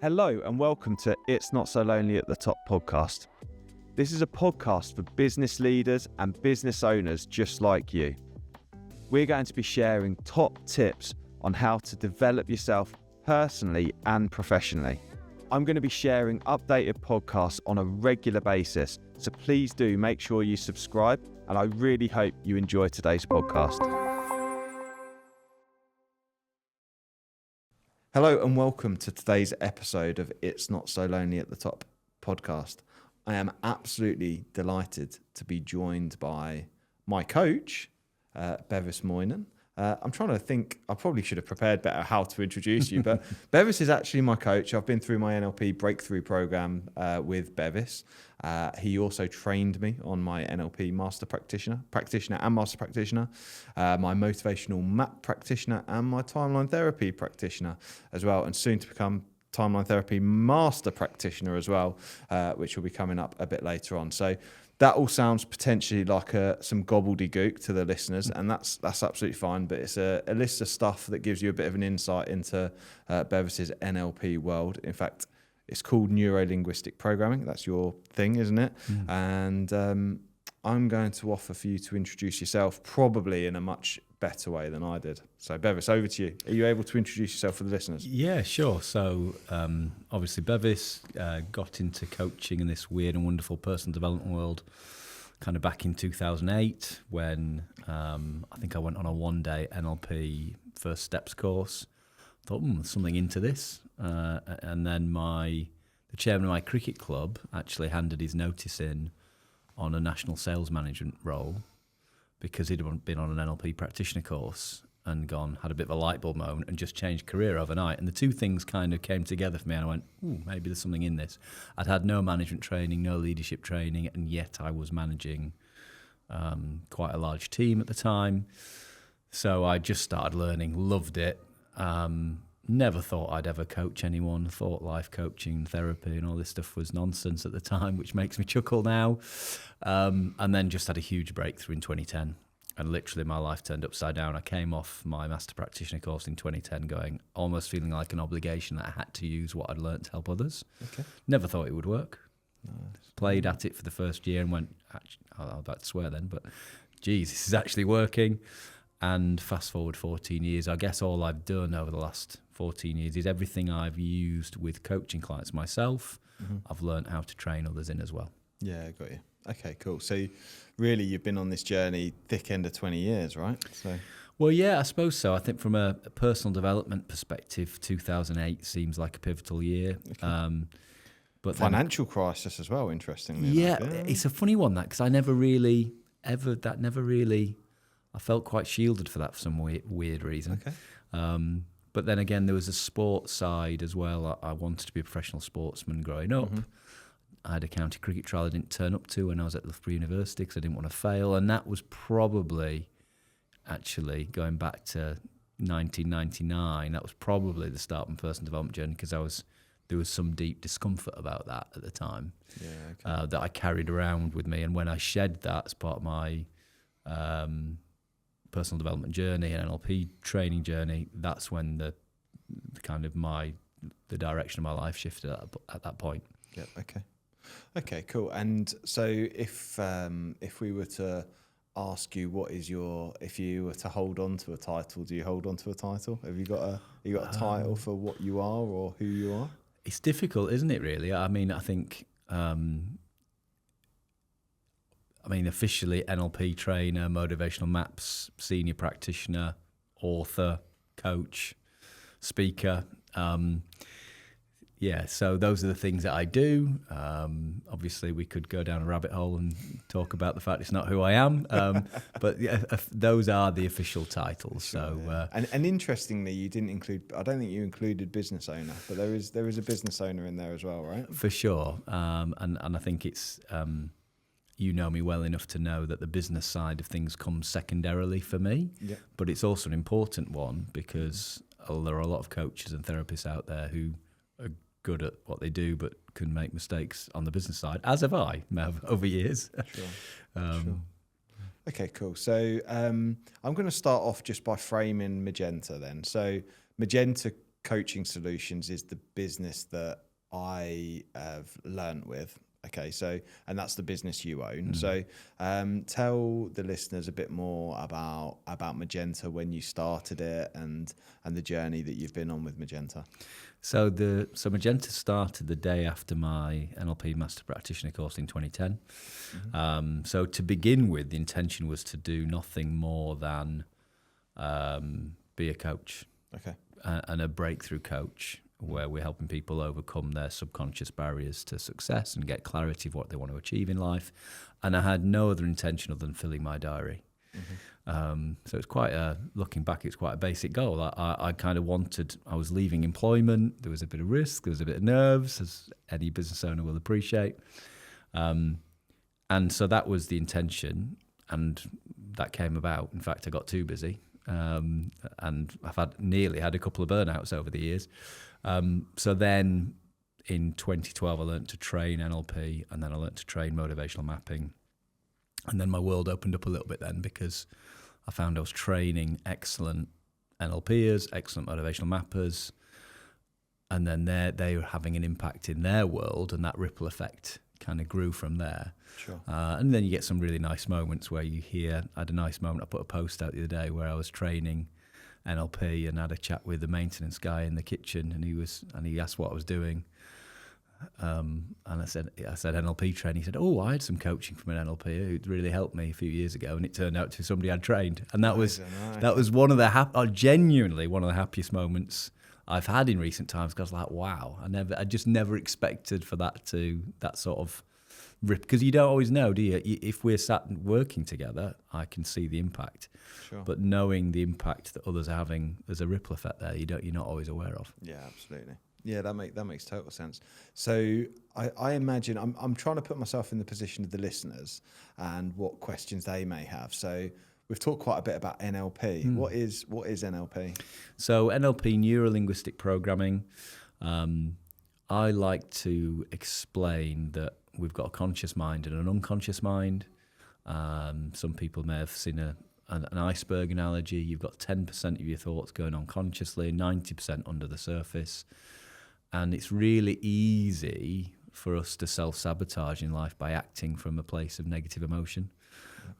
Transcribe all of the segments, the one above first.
Hello and welcome to It's Not So Lonely at the Top podcast. This is a podcast for business leaders and business owners just like you. We're going to be sharing top tips on how to develop yourself personally and professionally. I'm going to be sharing updated podcasts on a regular basis, so please do make sure you subscribe, and I really hope you enjoy today's podcast. Hello and welcome to today's episode of It's Not So Lonely at the Top podcast. I am absolutely delighted to be joined by my coach, Bevis Moynan. I'm trying to think, I probably should have prepared better how to introduce you, but Bevis is actually my coach. I've been through my NLP breakthrough program with Bevis. He also trained me on my NLP master practitioner and master practitioner, my motivational map practitioner and my timeline therapy practitioner as well, and soon to become timeline therapy master practitioner as well, which will be coming up a bit later on. So that all sounds potentially like some gobbledygook to the listeners, and that's absolutely fine. But it's a list of stuff that gives you a bit of an insight into Bevis's NLP world. In fact, it's called neuro-linguistic programming. That's your thing, isn't it? Mm. And I'm going to offer for you to introduce yourself, probably in a much better way than I did. So Bevis, over to you. Are you able to introduce yourself for the listeners? Yeah, sure. So obviously Bevis got into coaching in this weird and wonderful personal development world kind of back in 2008 when I think I went on a one-day NLP first steps course. Thought, there's something into this. And then the chairman of my cricket club actually handed his notice in on a national sales management role because he'd been on an NLP practitioner course and had a bit of a light bulb moment and just changed career overnight. And the two things kind of came together for me, and I went, maybe there's something in this. I'd had no management training, no leadership training, and yet I was managing quite a large team at the time. So I just started learning, loved it. Never thought I'd ever coach anyone, thought life coaching, therapy and all this stuff was nonsense at the time, which makes me chuckle now. And then just had a huge breakthrough in 2010. And literally my life turned upside down. I came off my master practitioner course in 2010 almost feeling like an obligation that I had to use what I'd learned to help others. Okay. Never thought it would work. Nice. Played at it for the first year and went, I'm about to swear then, but geez, this is actually working. And fast forward 14 years, I guess all I've done over the last 14 years is everything I've used with coaching clients myself, I've learned how to train others in as well. Yeah, got you. Okay, cool. So really you've been on this journey thick end of 20 years, right? Well, yeah, I suppose so. I think from a personal development perspective, 2008 seems like a pivotal year. Okay. But financial crisis as well, interestingly. Yeah, it's a funny one, that, because I never really, I felt quite shielded for that for some weird reason. Okay. But then again, there was a sports side as well. I wanted to be a professional sportsman growing up. I had a county cricket trial I didn't turn up to when I was at Loughborough University because I didn't want to fail. And that was probably, actually, going back to 1999, that was probably the start of my personal development journey because there was some deep discomfort about that at the time. Yeah, okay. That I carried around with me. And when I shed that as part of my personal development journey and NLP training journey, that's when the direction of my life shifted at that point. Yeah. Okay, cool. And so if we were to ask you if you were to hold on to a title, do you hold on to a title? Have you got a title for what you are or who you are? It's difficult, isn't it, really? I mean, I think officially NLP trainer, motivational maps, senior practitioner, author, coach, speaker. So those are the things that I do. Obviously, we could go down a rabbit hole and talk about the fact it's not who I am. But yeah, those are the official titles. So, yeah. And interestingly, you didn't include. I don't think you included business owner, but there is a business owner in there as well, right? For sure. And I think it's. You know me well enough to know that the business side of things comes secondarily for me, but it's also an important one because there are a lot of coaches and therapists out there who are good at what they do but can make mistakes on the business side, as have I over years. Sure. Okay, cool. So I'm going to start off just by framing Magenta then. So Magenta Coaching Solutions is the business that I have learned with. Okay, so, and that's the business you own. So tell the listeners a bit more about Magenta, when you started it, and the journey that you've been on with Magenta. So Magenta started the day after my NLP Master Practitioner course in 2010. So to begin with, the intention was to do nothing more than be a coach. Okay. And a breakthrough coach, where we're helping people overcome their subconscious barriers to success and get clarity of what they want to achieve in life. And I had no other intention other than filling my diary. So it's looking back, it's quite a basic goal. I kind of I was leaving employment. There was a bit of risk, there was a bit of nerves, as any business owner will appreciate. And so that was the intention, and that came about. In fact, I got too busy. And I've nearly had a couple of burnouts over the years. So then in 2012, I learned to train NLP, and then I learned to train motivational mapping. And then my world opened up a little bit then, because I found I was training excellent NLPers, excellent motivational mappers, and then they were having an impact in their world, and that ripple effect kind of grew from there. Sure. And then you get some really nice moments where you hear. I had a nice moment. I put a post out the other day where I was training NLP and had a chat with the maintenance guy in the kitchen, and he asked what I was doing. And I said NLP training. He said, "Oh, I had some coaching from an NLP who'd really helped me a few years ago," and it turned out to be somebody I'd trained. And that was one of the genuinely one of the happiest moments I've had in recent times, because I was like, wow, I just never expected for that sort of rip, because you don't always know, do you? If we're sat working together, I can see the impact. Sure. But knowing the impact that others are having, there's a ripple effect there you're not always aware of. Yeah, absolutely. Yeah, that makes total sense. So I imagine I'm trying to put myself in the position of the listeners and what questions they may have. So we've talked quite a bit about NLP. What is NLP? So NLP, neuro-linguistic programming. I like to explain that we've got a conscious mind and an unconscious mind. Some people may have seen an iceberg analogy. You've got 10% of your thoughts going on consciously, 90% under the surface. And it's really easy for us to self-sabotage in life by acting from a place of negative emotion.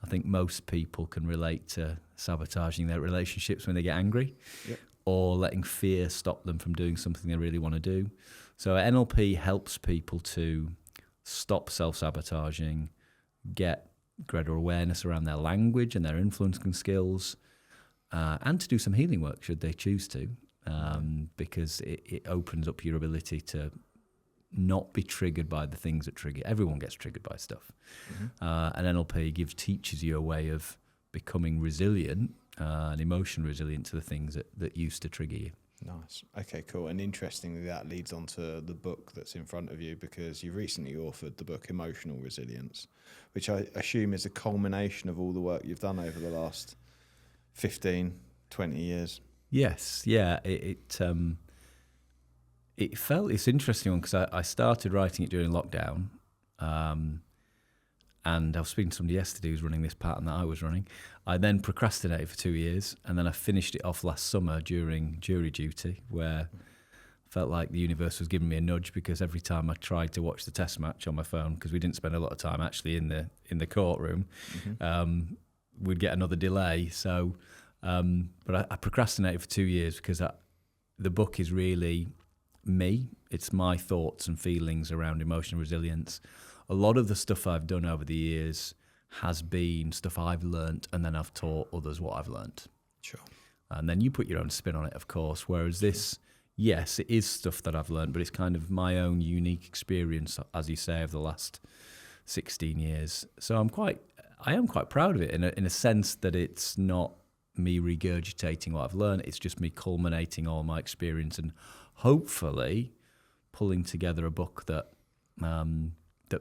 I think most people can relate to sabotaging their relationships when they get angry, or letting fear stop them from doing something they really want to do. So NLP helps people to stop self-sabotaging, get greater awareness around their language and their influencing skills, and to do some healing work should they choose to, because it opens up your ability to not be triggered by the things that trigger. Everyone gets triggered by stuff. And NLP teaches you a way of becoming resilient and emotionally resilient to the things that used to trigger you. Nice. Okay, cool. And interestingly, that leads on to the book that's in front of you, because you recently authored the book Emotional Resilience, which I assume is a culmination of all the work you've done over the last 15, 20 years. Yes. Yeah. It's an interesting one, because I started writing it during lockdown. And I was speaking to somebody yesterday who's running this pattern that I was running. I then procrastinated for 2 years, and then I finished it off last summer during jury duty, where I felt like the universe was giving me a nudge, because every time I tried to watch the test match on my phone, because we didn't spend a lot of time actually in the courtroom, we'd get another delay. So, but I procrastinated for 2 years, because the book is really me. It's my thoughts and feelings around emotional resilience. A lot of the stuff I've done over the years has been stuff I've learnt, and then I've taught others what I've learnt. Sure. And then you put your own spin on it, of course, whereas this, yes, it is stuff that I've learnt, but it's kind of my own unique experience, as you say, of the last 16 years. So I am quite proud of it in a sense that it's not me regurgitating what I've learned. It's just me culminating all my experience and hopefully pulling together a book that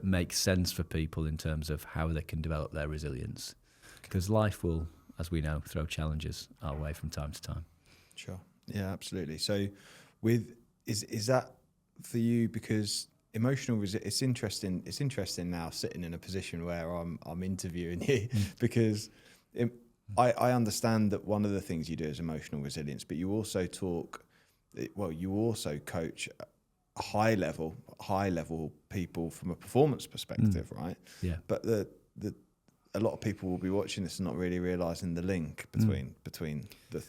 makes sense for people in terms of how they can develop their resilience. Because life will, as we know, throw challenges our way from time to time. Sure. Yeah, absolutely. So is that for you? Because emotional it's interesting now sitting in a position where I'm interviewing you, because I understand that one of the things you do is emotional resilience, but you also talk you also coach high level people from a performance perspective, right? Yeah. But a lot of people will be watching this and not really realizing the link between the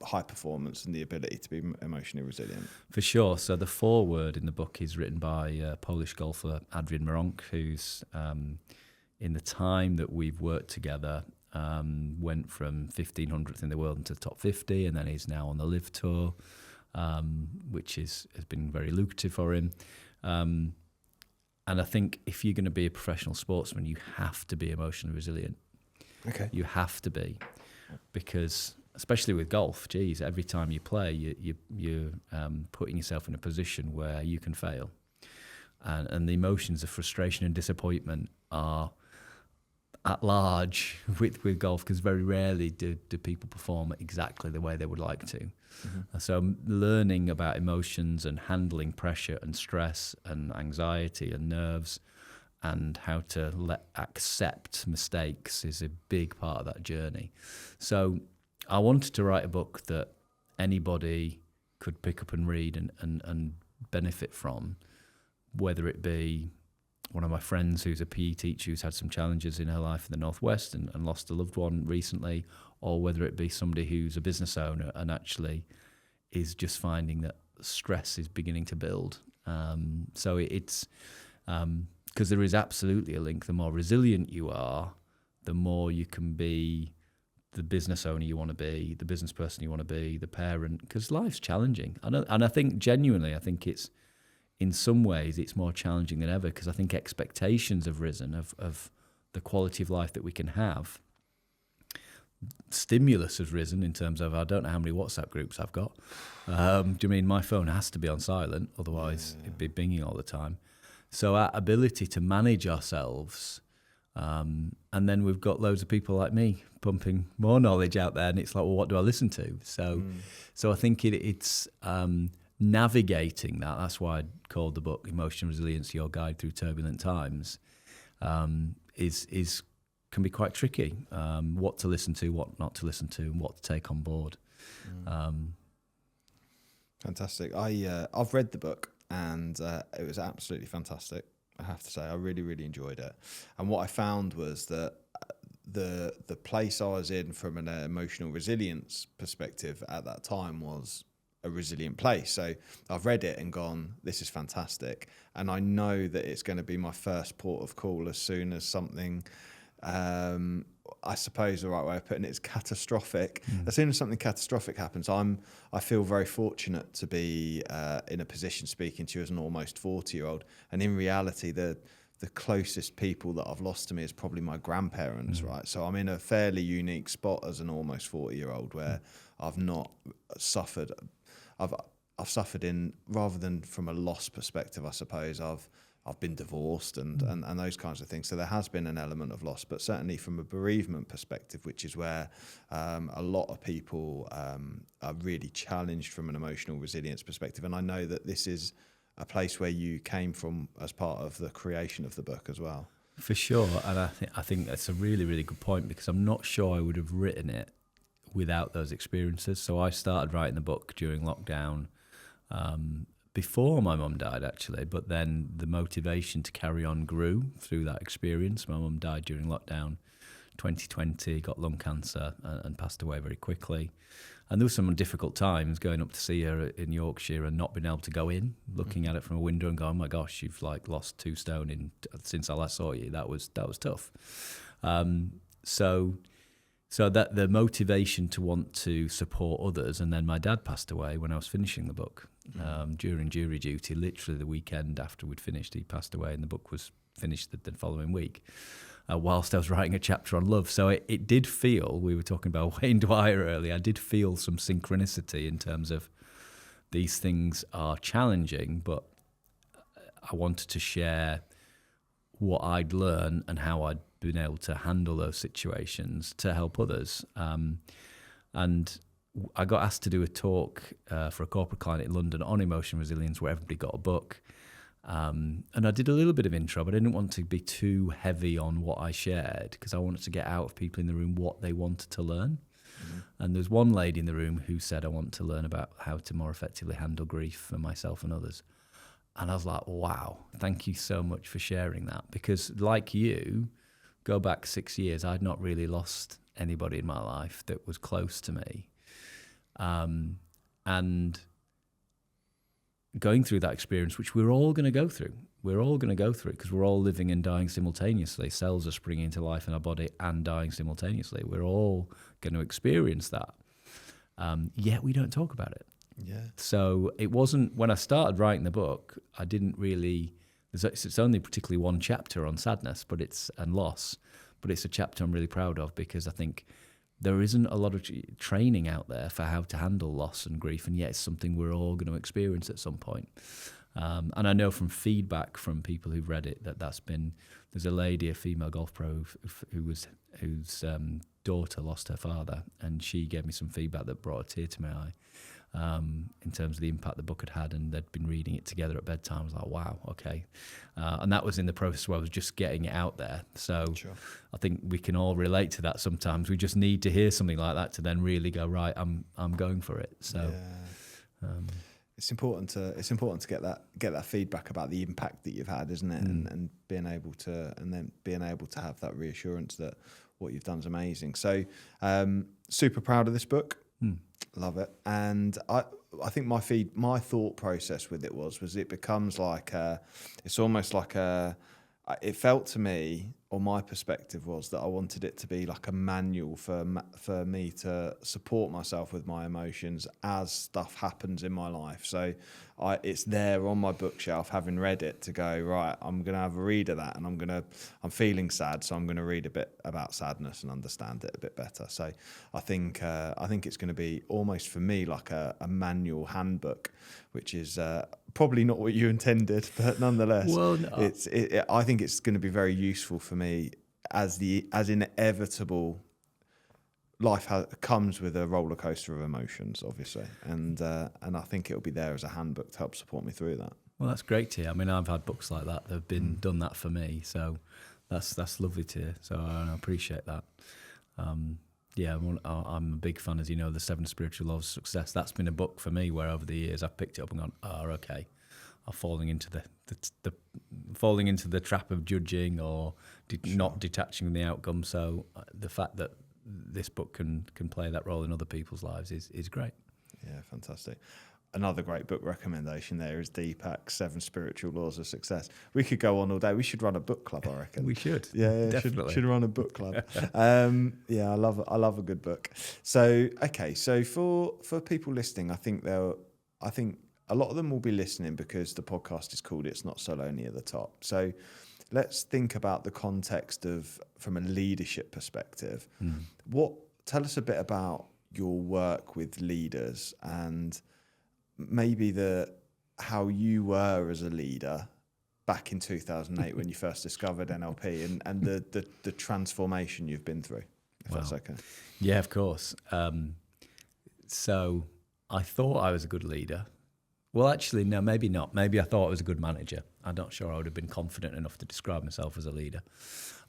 high performance and the ability to be emotionally resilient. For sure. So the foreword in the book is written by Polish golfer Adrian Meronk, who's in the time that we've worked together, went from 1500th in the world into the top 50, and then he's now on the Live Tour, which has been very lucrative for him. And I think if you're going to be a professional sportsman, you have to be emotionally resilient. Okay. You have to be, because especially with golf, geez, every time you play, you're putting yourself in a position where you can fail. And the emotions of frustration and disappointment are at large with golf, because very rarely do people perform exactly the way they would like to. Mm-hmm. So learning about emotions and handling pressure and stress and anxiety and nerves and how to accept mistakes is a big part of that journey. So I wanted to write a book that anybody could pick up and read and benefit from, whether it be one of my friends who's a PE teacher who's had some challenges in her life in the Northwest and lost a loved one recently, or whether it be somebody who's a business owner and actually is just finding that stress is beginning to build. So it's because there is absolutely a link. The more resilient you are, the more you can be the business owner you want to be, the business person you want to be, the parent, because life's challenging. And I think genuinely, it's, in some ways, it's more challenging than ever, because I think expectations have risen of the quality of life that we can have. Stimulus has risen in terms of, I don't know how many WhatsApp groups I've got. Do you mean my phone has to be on silent, otherwise it'd be binging all the time. So our ability to manage ourselves, and then we've got loads of people like me pumping more knowledge out there, and it's like, well, what do I listen to? So I think it's navigating that. That's why I called the book Emotional Resilience, Your Guide Through Turbulent Times, is can be quite tricky. What to listen to, what not to listen to, and what to take on board. Fantastic. I've read the book, and it was absolutely fantastic. I have to say, I really, really enjoyed it. And what I found was that the place I was in from an emotional resilience perspective at that time was a resilient place. So I've read it and gone, this is fantastic. And I know that it's going to be my first port of call as soon as something, I suppose the right way of putting it is catastrophic. As soon as something catastrophic happens, I feel very fortunate to be in a position speaking to you as an almost 40-year-old. And in reality, the closest people that I've lost to me is probably my grandparents, right? So I'm in a fairly unique spot as an almost 40-year-old where I've not suffered. I've suffered in, rather than from a loss perspective, I suppose, I've been divorced and those kinds of things. So there has been an element of loss, but certainly from a bereavement perspective, which is where a lot of people are really challenged from an emotional resilience perspective. And I know that this is a place where you came from as part of the creation of the book as well. For sure. And I think that's a really, really good point, because I'm not sure I would have written it without those experiences. So I started writing the book during lockdown, before my mum died, actually, but then the motivation to carry on grew through that experience. My mum died during lockdown 2020, got lung cancer and passed away very quickly. And there were some difficult times going up to see her in Yorkshire and not being able to go in, looking at it from a window and going, oh my gosh, you've lost 2 stone since I last saw you. That was tough. So that the motivation to want to support others, and then my dad passed away when I was finishing the book, during jury duty. Literally the weekend after we'd finished, he passed away, and the book was finished the following week, whilst I was writing a chapter on love. So it did feel, we were talking about Wayne Dwyer earlier, I did feel some synchronicity in terms of these things are challenging, but I wanted to share what I'd learned and how I'd been able to handle those situations to help others. And I got asked to do a talk for a corporate client in London on emotional resilience, where everybody got a book. And I did a little bit of intro, but I didn't want to be too heavy on what I shared, because I wanted to get out of people in the room what they wanted to learn. And there's one lady in the room who said, I want to learn about how to more effectively handle grief for myself and others. And I was like, wow, thank you so much for sharing that. Because like you, go back 6 years, I'd not really lost anybody in my life that was close to me. And going through that experience, which we're all going to go through. We're all going to go through it because we're all living and dying simultaneously. Cells are springing into life in our body and dying simultaneously. We're all going to experience that. Yet we don't talk about it. Yeah. So it wasn't, when I started writing the book, I didn't really, it's only particularly one chapter on sadness and loss, but it's a chapter I'm really proud of because I think there isn't a lot of training out there for how to handle loss and grief, and yet it's something we're all going to experience at some point. And I know from feedback from people who've read it there's a lady, a female golf pro, whose daughter lost her father, and she gave me some feedback that brought a tear to my eye in terms of the impact the book had, and they'd been reading it together at bedtime. I was like, wow, okay. And that was in the process where I was just getting it out there. So sure. I think we can all relate to that sometimes. We just need to hear something like that to then really go, right, I'm going for it. So it's important to get that feedback about the impact that you've had, isn't it? And being able to have that reassurance that what you've done is amazing. So super proud of this book. Love it. And I think my thought process with it was it becomes like it's almost like it felt to me, or my perspective was that I wanted it to be like a manual for me to support myself with my emotions as stuff happens in my life. So it's there on my bookshelf, having read it, to go, right, I'm going to have a read of that, and I'm feeling sad, so I'm going to read a bit about sadness and understand it a bit better. So I think it's going to be almost for me like a manual handbook, which is probably not what you intended, but nonetheless, well, no. I think it's going to be very useful for me as inevitable life comes with a roller coaster of emotions, obviously, and I think it'll be there as a handbook to help support me through that. Well, that's great to hear. I mean, I've had books like that have been done that for me, so that's lovely to hear. So I appreciate that. I'm a big fan, as you know, the 7 Spiritual Laws of Success. That's been a book for me where over the years I've picked it up and gone, okay, I'm falling into the trap of judging or not detaching from the outcome. So the fact that this book can play that role in other people's lives is great. Yeah, fantastic. Another great book recommendation there is Deepak's 7 Spiritual Laws of Success. We could go on all day. We should run a book club, I reckon. We should. Yeah, definitely. Should run a book club. I love a good book. So, okay, so for people listening, I think a lot of them will be listening because the podcast is called It's Not So Lonely at the Top. So let's think about the context from a leadership perspective. Tell us a bit about your work with leaders and maybe how you were as a leader back in 2008 when you first discovered NLP and the transformation you've been through, if that's okay. Yeah, of course. So I thought I was a good leader. Well, actually, no, maybe not. Maybe I thought I was a good manager. I'm not sure I would have been confident enough to describe myself as a leader.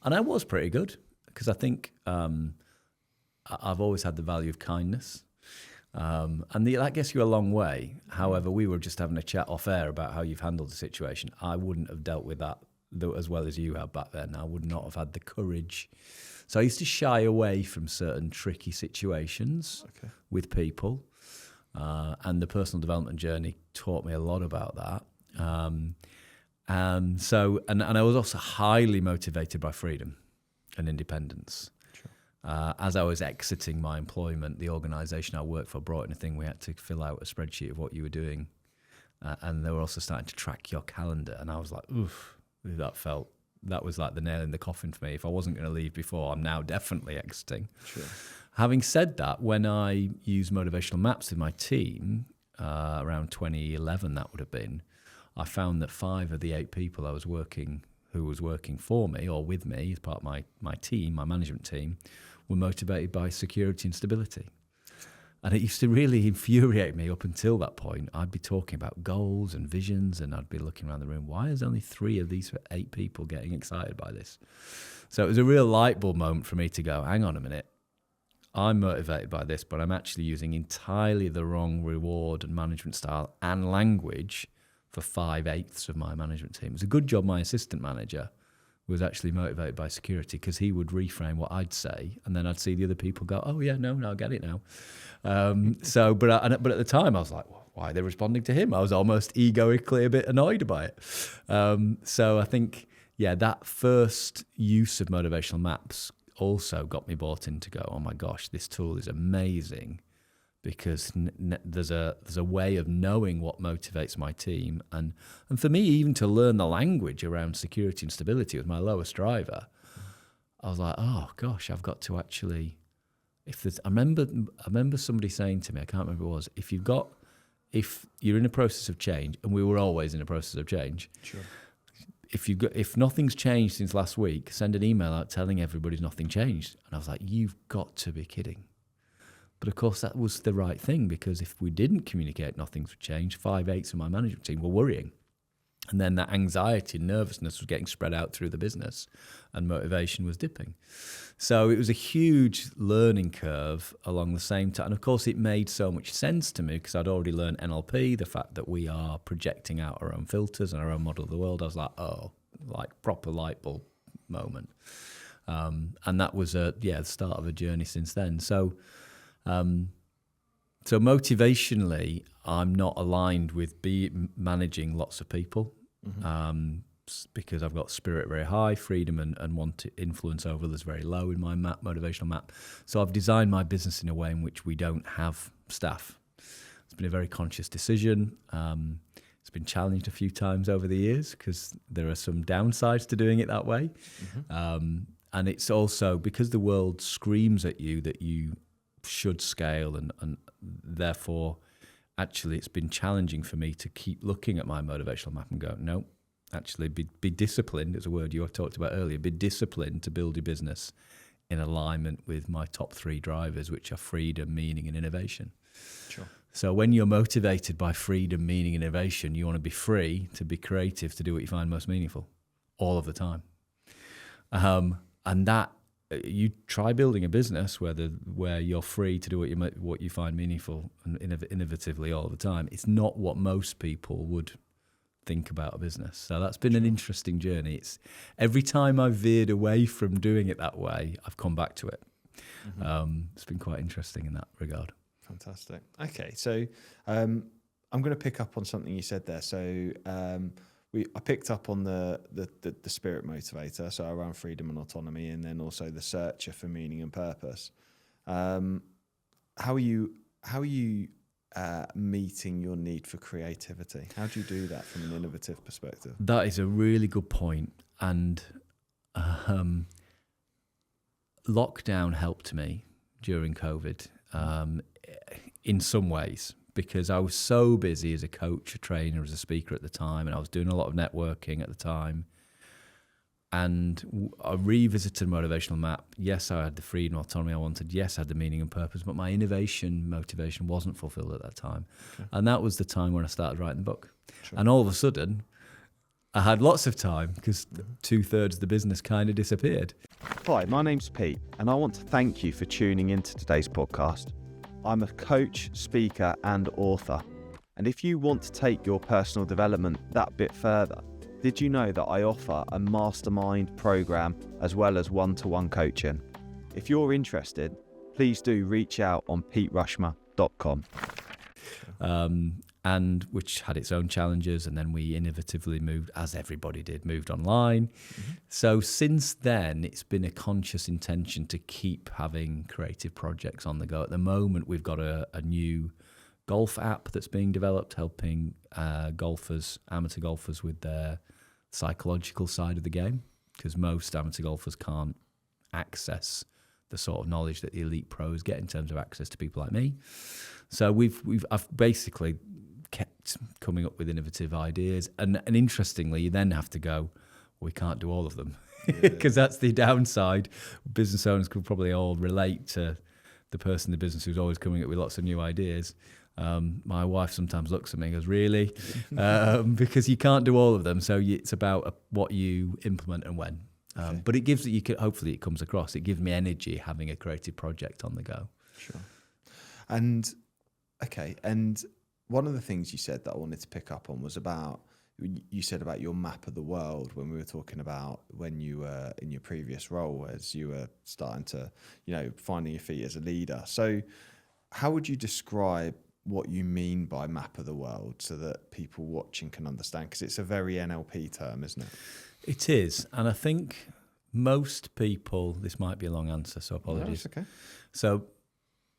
And I was pretty good because I think I've always had the value of kindness. And that gets you a long way. However, we were just having a chat off air about how you've handled the situation. I wouldn't have dealt with that as well as you have back then. I would not have had the courage. So I used to shy away from certain tricky situations with people. And the personal development journey taught me a lot about that. And I was also highly motivated by freedom and independence. As I was exiting my employment, the organisation I worked for brought in a thing we had to fill out a spreadsheet of what you were doing. And they were also starting to track your calendar. And I was like, oof, that was like the nail in the coffin for me. If I wasn't going to leave before, I'm now definitely exiting. Sure. Having said that, when I used motivational maps with my team, around 2011 that would have been, I found that 5 of the 8 people who was working for me or with me as part of my team, my management team, were motivated by security and stability. And it used to really infuriate me up until that point. I'd be talking about goals and visions and I'd be looking around the room, why is only 3 of these 8 people getting excited by this? So it was a real light bulb moment for me to go, hang on a minute, I'm motivated by this, but I'm actually using entirely the wrong reward and management style and language for 5/8 of my management team. It's a good job my assistant manager was actually motivated by security, because he would reframe what I'd say, and then I'd see the other people go, oh yeah, no, I get it now. But at the time I was like, well, why are they responding to him? I was almost egoically a bit annoyed by it. So I think, that first use of motivational maps also got me bought in to go, oh my gosh, this tool is amazing, because there's a way of knowing what motivates my team, and for me even to learn the language around security and stability with my lowest driver. I was like, oh gosh, I've got to actually. I remember somebody saying to me, I can't remember what it was, if you're in a process of change, and we were always in a process of change. Sure. If nothing's changed since last week, send an email out telling everybody nothing changed. And I was like, you've got to be kidding. But of course, that was the right thing, because if we didn't communicate nothing's changed, 5/8 of my management team were worrying. And then that anxiety and nervousness was getting spread out through the business, and motivation was dipping. So it was a huge learning curve along the same time. And of course, it made so much sense to me, because I'd already learned NLP, the fact that we are projecting out our own filters and our own model of the world. I was like, oh, like proper light bulb moment. And that was the start of a journey since then. So motivationally, I'm not aligned with managing lots of people, because I've got spirit very high, freedom and want to influence over others very low in my motivational map. So I've designed my business in a way in which we don't have staff. It's been a very conscious decision. It's been challenged a few times over the years, because there are some downsides to doing it that way. And it's also because the world screams at you that you should scale, and therefore actually it's been challenging for me to keep looking at my motivational map and go, no, actually be disciplined, is a word you talked about earlier, be disciplined to build your business in alignment with my top 3 drivers, which are freedom, meaning and innovation. Sure. So when you're motivated by freedom, meaning and innovation, you want to be free to be creative, to do what you find most meaningful all of the time. And that, you try building a business where you're free to do what you find meaningful and innovatively all the time. It's not what most people would think about a business. So that's been an interesting journey. It's every time I've veered away from doing it that way, I've come back to it. It's been quite interesting in that regard. Fantastic. Okay, so I'm going to pick up on something you said there. So I picked up on the spirit motivator, so around freedom and autonomy, and then also the searcher for meaning and purpose. How are you meeting your need for creativity? How do you do that from an innovative perspective? That is a really good point, and lockdown helped me during COVID in some ways, because I was so busy as a coach, a trainer, as a speaker at the time, and I was doing a lot of networking at the time. And I revisited a motivational map. Yes, I had the freedom and autonomy I wanted. Yes, I had the meaning and purpose, but my innovation motivation wasn't fulfilled at that time. Okay. And that was the time when I started writing the book. Sure. And all of a sudden, I had lots of time, because 2/3 of the business kind of disappeared. Hi, my name's Pete, and I want to thank you for tuning into today's podcast. I'm a coach, speaker, and author. And if you want to take your personal development that bit further, did you know that I offer a mastermind program as well as one-to-one coaching? If you're interested, please do reach out on peterushmer.com. And which had its own challenges, and then we innovatively moved, as everybody did, moved online. So since then, it's been a conscious intention to keep having creative projects on the go. At the moment, we've got a new golf app that's being developed, helping amateur golfers with their psychological side of the game, because most amateur golfers can't access the sort of knowledge that the elite pros get in terms of access to people like me. So I've basically kept coming up with innovative ideas, and interestingly, you then have to go, well, we can't do all of them, because that's the downside. Business owners could probably all relate to the person in the business who's always coming up with lots of new ideas. My wife sometimes looks at me and goes, really? Because you can't do all of them. So it's about what you implement and when. But it gives hopefully it comes across. It gives me energy having a creative project on the go. Sure. And one of the things you said that I wanted to pick up on was about, you said about your map of the world when we were talking about when you were in your previous role as you were starting to, finding your feet as a leader. So how would you describe what you mean by map of the world so that people watching can understand? Because it's a very NLP term, isn't it? It is. And I think most people, this might be a long answer, so apologies. No, it's okay. So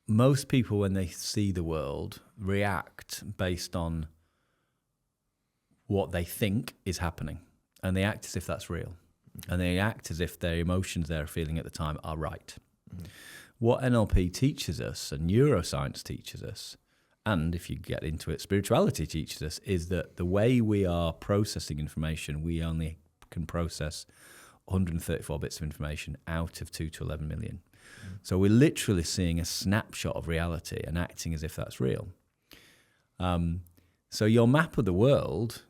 most people, when they see the world, react based on what they think is happening. And they act as if that's real. And they act as if their emotions they're feeling at the time are right. Mm-hmm. What NLP teaches us and neuroscience teaches us, and if you get into it, spirituality teaches us, is that the way we are processing information, we only can process 134 bits of information out of 2 to 11 million. Mm. So we're literally seeing a snapshot of reality and acting as if that's real. So your map of the world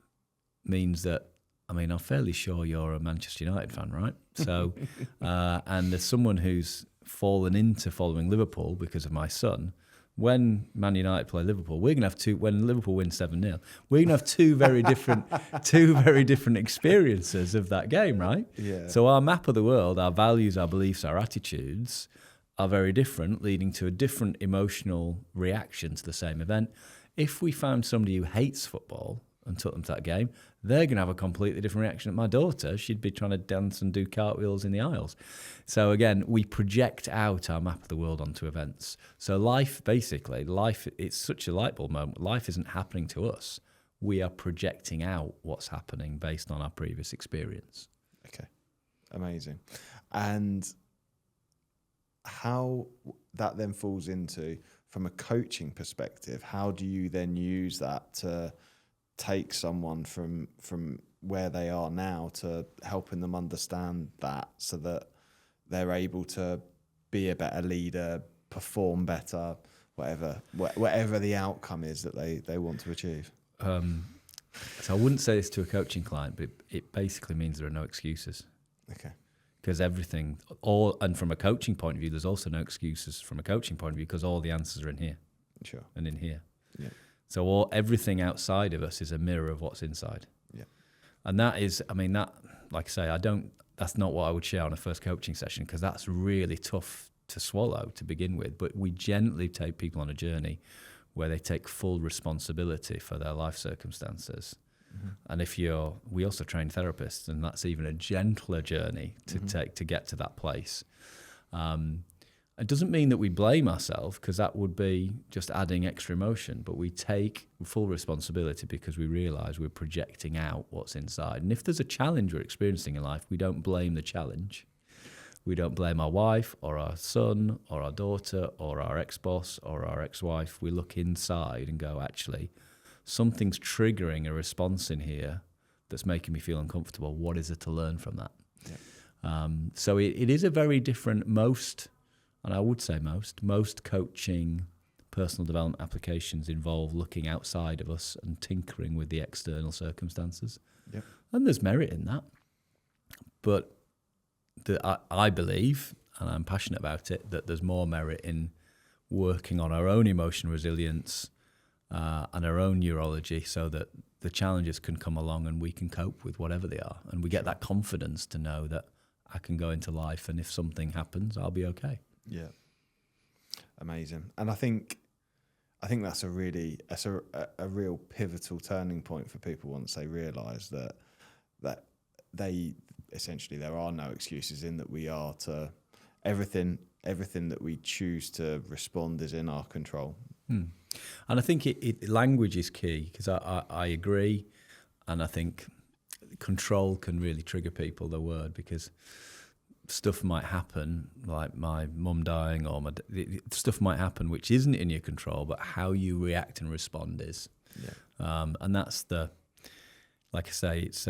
means that, I'm fairly sure you're a Manchester United fan, right? So, and as someone who's fallen into following Liverpool because of my son, when Man United play Liverpool, we're going to have when Liverpool wins 7-0, we're going to have two very different experiences of that game, right? Yeah. So our map of the world, our values, our beliefs, our attitudes are very different, leading to a different emotional reaction to the same event. If we found somebody who hates football and took them to that game, they're going to have a completely different reaction. My daughter, she'd be trying to dance and do cartwheels in the aisles. So again, we project out our map of the world onto events. So life, it's such a light bulb moment. Life isn't happening to us. We are projecting out what's happening based on our previous experience. Okay, amazing. And how that then falls into, from a coaching perspective, how do you then use that to take someone from where they are now to helping them understand that so that they're able to be a better leader, perform better, whatever the outcome is that they want to achieve? So I wouldn't say this to a coaching client, but it basically means there are no excuses. Okay. Because everything, and from a coaching point of view, there's also no excuses from a coaching point of view because all the answers are in here. Sure. And in here. Yeah. So everything outside of us is a mirror of what's inside. Yeah. And that is, like I say, that's not what I would share on a first coaching session because that's really tough to swallow to begin with. But we gently take people on a journey where they take full responsibility for their life circumstances. Mm-hmm. And we also train therapists, and that's even a gentler journey to take to get to that place. It doesn't mean that we blame ourselves because that would be just adding extra emotion, but we take full responsibility because we realise we're projecting out what's inside. And if there's a challenge we're experiencing in life, we don't blame the challenge. We don't blame our wife or our son or our daughter or our ex-boss or our ex-wife. We look inside and go, actually, something's triggering a response in here that's making me feel uncomfortable. What is it to learn from that? Yeah. So it is a very different and I would say most coaching, personal development applications involve looking outside of us and tinkering with the external circumstances. Yep. And there's merit in that. But I believe, and I'm passionate about it, that there's more merit in working on our own emotional resilience and our own neurology so that the challenges can come along and we can cope with whatever they are. And we get that confidence to know that I can go into life and if something happens, I'll be okay. Yeah, amazing. And I think that's a real pivotal turning point for people once they realise that they essentially there are no excuses in that we are to everything that we choose to respond is in our control. And I think language is key because I agree, and I think control can really trigger people, the word, because stuff might happen, like my mum dying, or stuff might happen which isn't in your control, but how you react and respond is. Yeah. And that's like I say, it's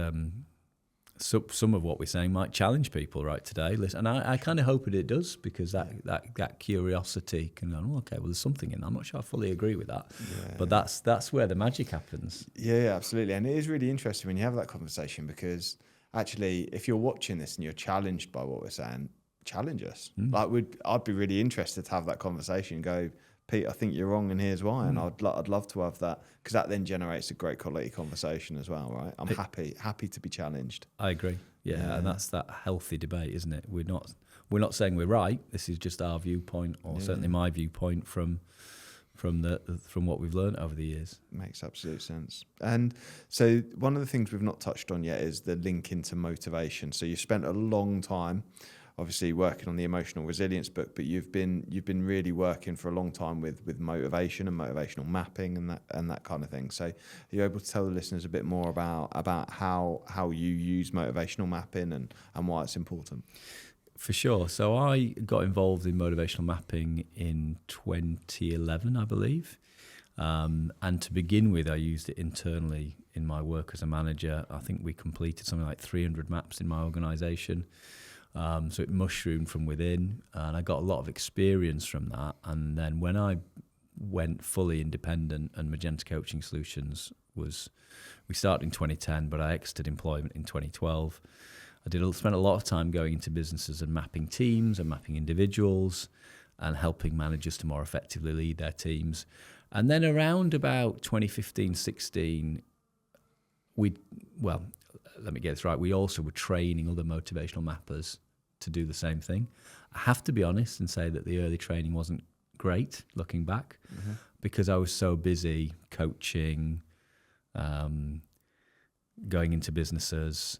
some of what we're saying might challenge people right today. Listen, and I kind of hope it does because that curiosity can go, okay, well, there's something in that. I'm not sure I fully agree with that, but that's where the magic happens. Yeah, absolutely. And it is really interesting when you have that conversation because actually, if you're watching this and you're challenged by what we're saying, challenge us. Mm. Like, I'd be really interested to have that conversation and go, Pete, I think you're wrong and here's why. And I'd love to have that, because that then generates a great quality conversation as well, right? I'm happy to be challenged. I agree. Yeah, and that's that healthy debate, isn't it? We're not saying we're right. This is just our viewpoint, or certainly my viewpoint from what we've learned over the years. Makes absolute sense. And so one of the things we've not touched on yet is the link into motivation. So you've spent a long time obviously working on the emotional resilience book, but you've been really working for a long time with motivation and motivational mapping and that kind of thing. So are you able to tell the listeners a bit more about how you use motivational mapping and why it's important? For sure. So I got involved in motivational mapping in 2011, I believe. And to begin with, I used it internally in my work as a manager. I think we completed something like 300 maps in my organisation. So it mushroomed from within, and I got a lot of experience from that. And then when I went fully independent, and Magenta Coaching Solutions we started in 2010, but I exited employment in 2012. I spent a lot of time going into businesses and mapping teams and mapping individuals and helping managers to more effectively lead their teams. And then around about 2015-16, let me get this right, we also were training other motivational mappers to do the same thing. I have to be honest and say that the early training wasn't great, looking back, because I was so busy coaching, going into businesses,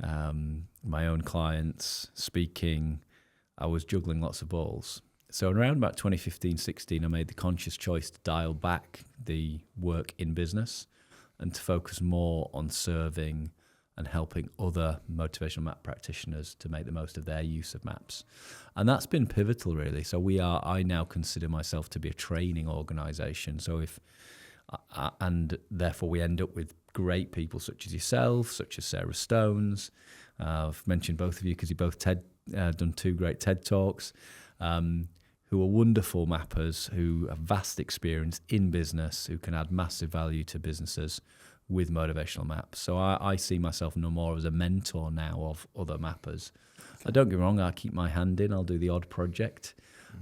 my own clients, speaking. I was juggling lots of balls. So around about 2015-16, I made the conscious choice to dial back the work in business and to focus more on serving and helping other motivational map practitioners to make the most of their use of maps. And that's been pivotal, really. So I now consider myself to be a training organisation. So and therefore we end up with great people such as yourself, such as Sarah Stones. I've mentioned both of you because you both done 2 great TED Talks, who are wonderful mappers who have vast experience in business, who can add massive value to businesses with motivational maps. So I see myself no more as a mentor now of other mappers. Okay. Don't get me wrong, I keep my hand in, I'll do the odd project.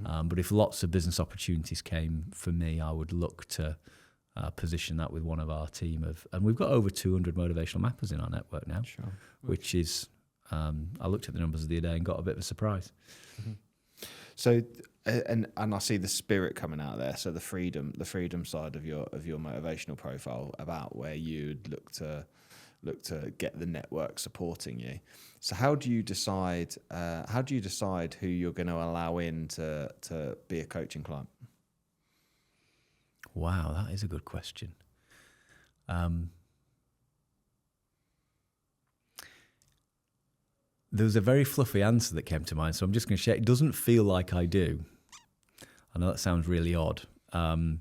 But if lots of business opportunities came for me, I would look to position that with one of our team and we've got over 200 motivational mappers in our network now, which is, I looked at the numbers the other day and got a bit of a surprise. So, and I see the spirit coming out there. So the freedom side of your motivational profile, about where you'd look to get the network supporting you. So how do you decide who you're going to allow in to be a coaching client? Wow, that is a good question. There was a very fluffy answer that came to mind, so I'm just going to share. It doesn't feel like I do. I know that sounds really odd. And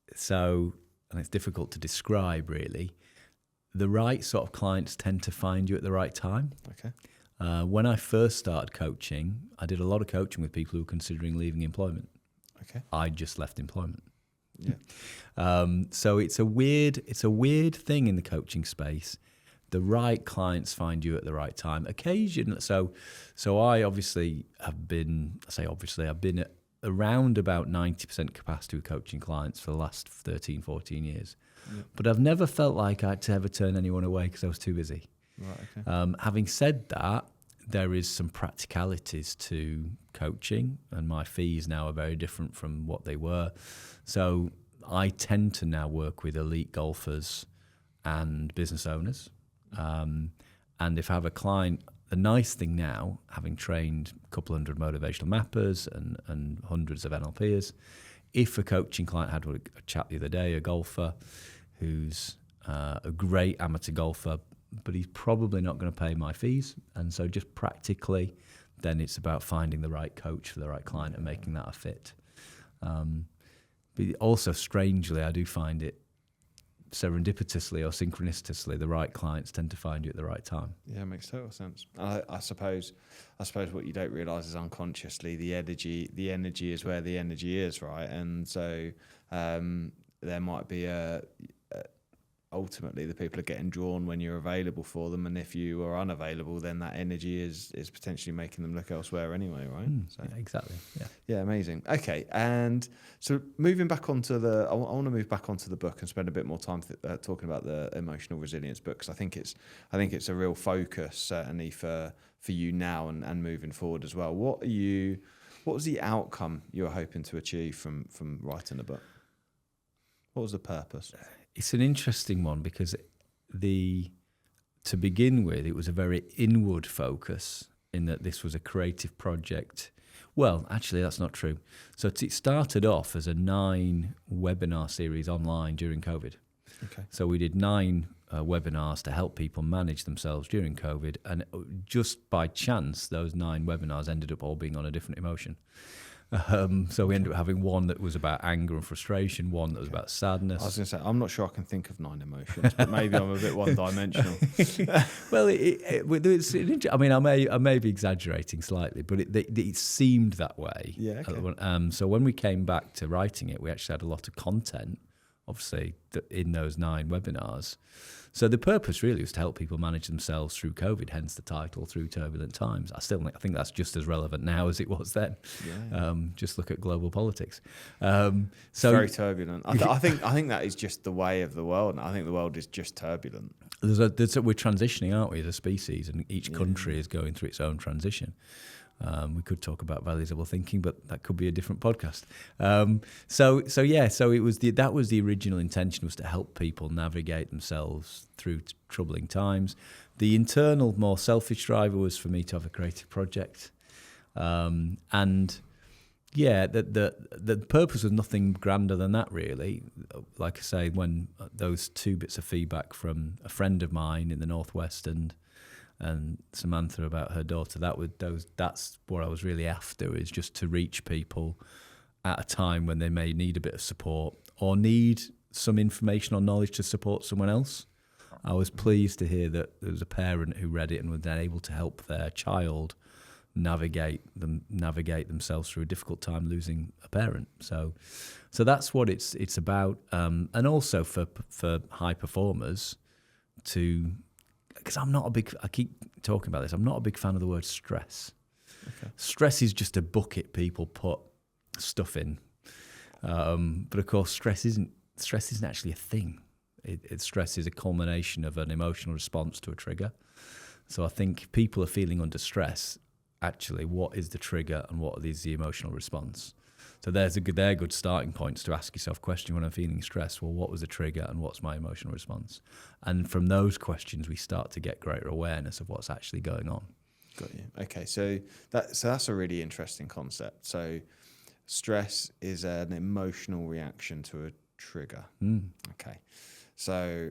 it's difficult to describe, really. The right sort of clients tend to find you at the right time. Okay. When I first started coaching, I did a lot of coaching with people who were considering leaving employment. Okay. I just left employment. Yeah. So it's a weird thing in the coaching space. The right clients find you at the right time. Occasionally, so I obviously have been. I've been at around about 90% capacity with coaching clients for the last 13, 14 years. Yeah. But I've never felt like I had to ever turn anyone away because I was too busy. Right. Okay. Having said that, there is some practicalities to coaching, and my fees now are very different from what they were. So I tend to now work with elite golfers and business owners. And if I have a client, the nice thing now, having trained a couple hundred motivational mappers and hundreds of NLPers, if a coaching client had a chat the other day, a golfer who's a great amateur golfer, but he's probably not going to pay my fees. And so just practically, then it's about finding the right coach for the right client and making that a fit. But also, strangely, I do find it serendipitously or synchronistically, the right clients tend to find you at the right time. Yeah, it makes total sense. I suppose what you don't realise is unconsciously the energy is where the energy is, right? And so there might be ultimately the people are getting drawn when you're available for them, and if you are unavailable, then that energy is potentially making them look elsewhere anyway, right? So yeah, exactly. Yeah, amazing. Okay, and so moving back onto I want to move back onto the book and spend a bit more time talking about the emotional resilience book, because I think it's a real focus certainly for you now and moving forward as well. What was the outcome you were hoping to achieve from writing the book? What was the purpose? It's an interesting one because to begin with, it was a very inward focus in that this was a creative project. Well, actually, that's not true. So it started off as a 9 webinar series online during COVID. Okay. So we did 9 webinars to help people manage themselves during COVID. And just by chance, those 9 webinars ended up all being on a different emotion. So we ended up having one that was about anger and frustration, one that was about sadness. I was going to say, I'm not sure I can think of 9 emotions, but maybe I'm a bit one-dimensional. Well, I mean, I may be exaggerating slightly, but it seemed that way. Yeah. Okay. So when we came back to writing it, we actually had a lot of content, obviously, in those 9 webinars. So the purpose really was to help people manage themselves through COVID, hence the title, Through Turbulent Times. I think that's just as relevant now as it was then. Yeah. Just look at global politics. So very turbulent. I think that is just the way of the world. I think the world is just turbulent. We're transitioning, aren't we, as a species, and each country is going through its own transition. We could talk about valuable thinking, but that could be a different podcast. So it was that was the original intention, was to help people navigate themselves through troubling times. The internal, more selfish driver was for me to have a creative project, and the purpose was nothing grander than that, really. Like I say, when those 2 bits of feedback from a friend of mine in the Northwest and Samantha about her daughter, that's what I was really after, is just to reach people at a time when they may need a bit of support or need some information or knowledge to support someone else. I was pleased to hear that there was a parent who read it and was then able to help their child navigate themselves through a difficult time losing a parent. So that's what it's about, and also for high performers to. Because I keep talking about this, I'm not a big fan of the word stress. Okay. Stress is just a bucket people put stuff in. But of course, stress isn't actually a thing. Stress is a culmination of an emotional response to a trigger. So I think people are feeling under stress. Actually, what is the trigger and what is the emotional response? So they're good starting points to ask yourself question when I'm feeling stressed. Well, what was the trigger and what's my emotional response? And from those questions, we start to get greater awareness of what's actually going on. Got you. Okay, so that's a really interesting concept. So stress is an emotional reaction to a trigger. Okay, so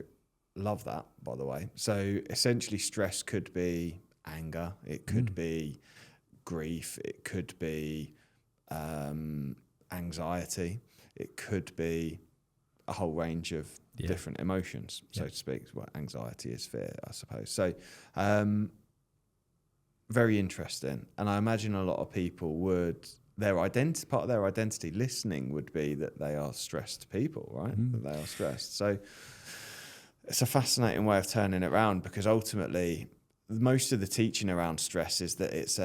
love that, by the way. So essentially, stress could be anger. It could be grief. It could be anxiety. It could be a whole range of different emotions, so to speak. Well, anxiety is fear, I suppose. So very interesting. And I imagine a lot of people would, part of their identity listening would be that they are stressed people, right? That they are stressed. So it's a fascinating way of turning it around, because ultimately most of the teaching around stress is that it's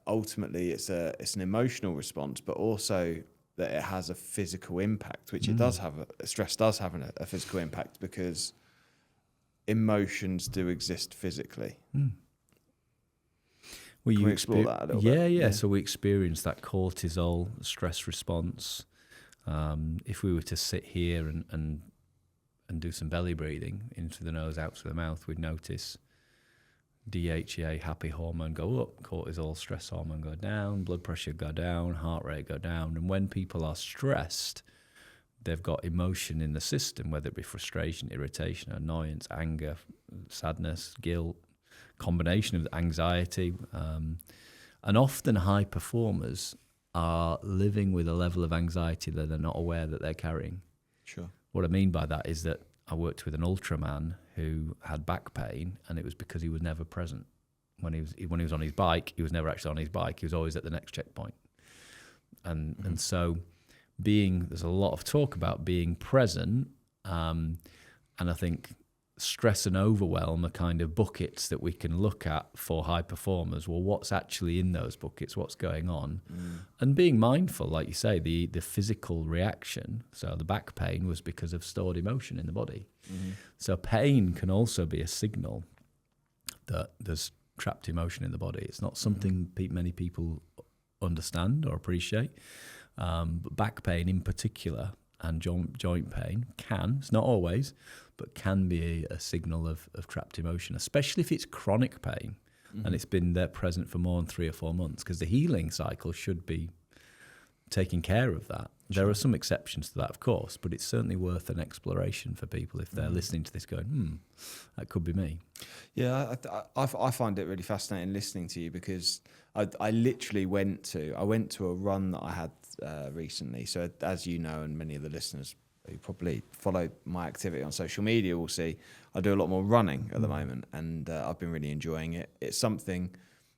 ultimately it's an emotional response, but also that it has a physical impact, which it does have. Stress does have a physical impact, because emotions do exist physically. Well, Can we explore that a little bit? Yeah. So we experience that cortisol stress response. If we were to sit here and do some belly breathing, in through the nose, out through the mouth, we'd notice DHEA, happy hormone, go up, cortisol, stress hormone go down, blood pressure go down, heart rate go down. And when people are stressed, they've got emotion in the system, whether it be frustration, irritation, annoyance, anger, sadness, guilt, combination of anxiety. And often high performers are living with a level of anxiety that they're not aware that they're carrying. Sure. What I mean by that is that I worked with an ultraman who had back pain, and it was because he was never present. When he was on his bike, he was never actually on his bike. He was always at the next checkpoint. And so there's a lot of talk about being present And I think stress and overwhelm are kind of buckets that we can look at for high performers. Well, what's actually in those buckets? What's going on? And being mindful, like you say, the physical reaction. So the back pain was because of stored emotion in the body. So pain can also be a signal that there's trapped emotion in the body. It's not something many people understand or appreciate. But back pain in particular and joint pain it's not always, but can be a signal of trapped emotion, especially if it's chronic pain and it's been there present for more than 3 or 4 months, because the healing cycle should be taking care of that. Sure. There are some exceptions to that, of course, but it's certainly worth an exploration for people if they're listening to this going, that could be me. Yeah, I find it really fascinating listening to you, because I literally went to a run that I had recently. So as you know, and many of the listeners who probably follow my activity on social media will see, I do a lot more running at the moment, and I've been really enjoying it. It's something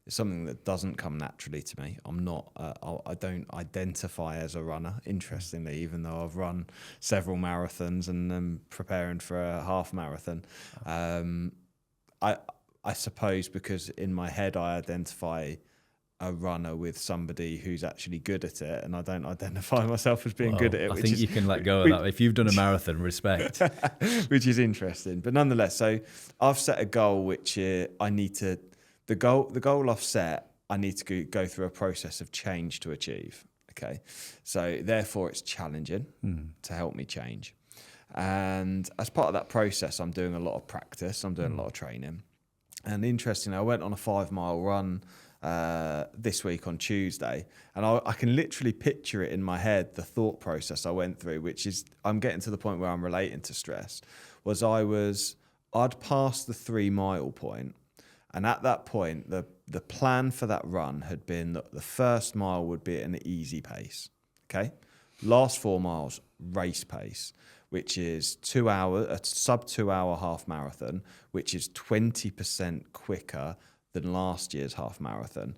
that doesn't come naturally to me. I don't identify as a runner, interestingly, even though I've run several marathons and am preparing for a half marathon. I suppose because in my head I identify a runner with somebody who's actually good at it, and I don't identify myself as being good at it. I think you can let go of that. If you've done a marathon, respect. Which is interesting. But nonetheless, so I've set a goal which I need to, the goal I've set, I need to go through a process of change to achieve. Okay. So therefore it's challenging to help me change. And as part of that process, I'm doing a lot of practice. I'm doing a lot of training. And interestingly, I went on a 5-mile run this week on Tuesday, and I can literally picture it in my head, the thought process I went through, which is I'm getting to the point where I'm relating to stress. I'd passed the 3-mile point, and at that point the plan for that run had been that the first mile would be at an easy pace, okay? Last 4 miles, race pace, which is 2 hours, a sub 2 hour half marathon, which is 20% quicker than last year's half marathon,